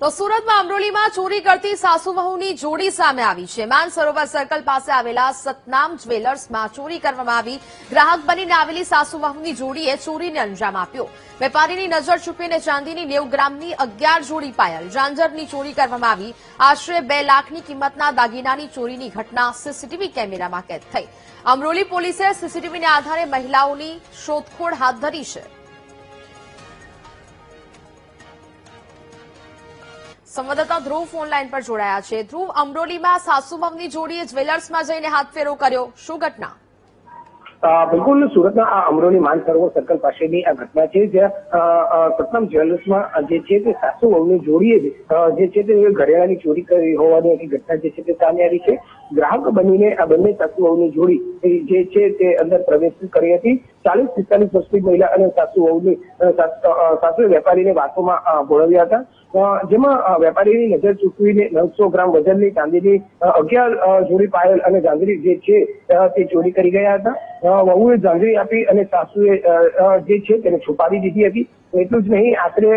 તો સુરતમાં અમરોલીમાં ચોરી કરતી સાસુ વહુની જોડી સામે આવી છે। માનસરોવર સર્કલ પાસે આવેલા સતનામ જ્વેલર્સમાં ચોરી કરવામાં આવી। ગ્રાહક બનીને આવેલી સાસુ વહુની જોડીએ ચોરીને અંજામ આપ્યો। વેપારીની નજર ચૂકવીને ચાંદીની 90 ગ્રામની 11 જોડી પાયલ ઝાંઝરની ચોરી કરવામાં આવી। આશરે 2 લાખની કિંમતના દાગીનાની ચોરીની ઘટના સીસીટીવી કેમેરામાં કેદ થઈ। અમરોલી પોલીસે સીસીટીવીના આધારે મહિલાઓની શોધખોળ હાથ ધરી છે। સંવાદદાતા ધ્રુવ ફોન લાઈન પર જોડાયા છે। ધ્રુવ, અમરોલીમાં સાસુ વહુની જોડીએ જ્વેલર્સમાં જઈને હાથફેરો કર્યો, શું ઘટના? બિલકુલ, સુરતના આ અમરોલી માનસરોવર સર્કલ પાસેની આ ઘટના છે, જ્યાં સતનામ જ્વેલર્સમાં જે છે તે સાસુ વહુની જોડીએ જે છે તે ઘરેણાની ચોરી કરી હોવાની એક ઘટના જે છે તે સામે આવી છે। ગ્રાહક બનીને આ બંને સાસુ વહુની જોડી જે છે તે અંદર પ્રવેશ કરી હતી। 40-45 વર્ષની મહિલા અને સાસુ વેપારીને વાતોમાં ભોળવ્યા હતા, જેમાં વેપારીની નજર ચૂકવીને 900 ગ્રામ વજનની ચાંદીની 11 જોડી પાયલ અને ઝાંઝરી જે છે તે ચોરી કરી ગયા હતા। વહુએ ઝાંઝરી આપી અને સાસુએ જે છે તેને છુપાવી દીધી હતી। એટલું જ નહીં, આશરે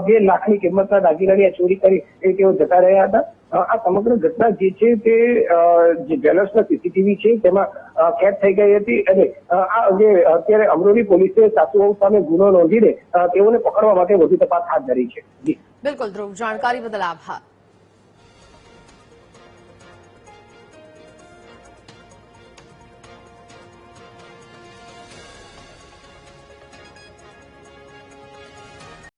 2 લાખની કિંમતના દાગીનાની આ ચોરી કરી તેઓ જતા રહ્યા હતા। આ સમગ્ર ઘટના જે છે તે જે જ્વેલર્સના સીસીટીવી છે તેમાં કેદ થઈ ગઈ હતી અને આ અંગે અત્યારે અમરોલી પોલીસે સાસુ વહુ સામે ગુનો નોંધીને તેઓને પકડવા માટે વધુ તપાસ હાથ ધરી છે। બિલકુલ ધ્રુવ, જાણકારી બદલ આભાર।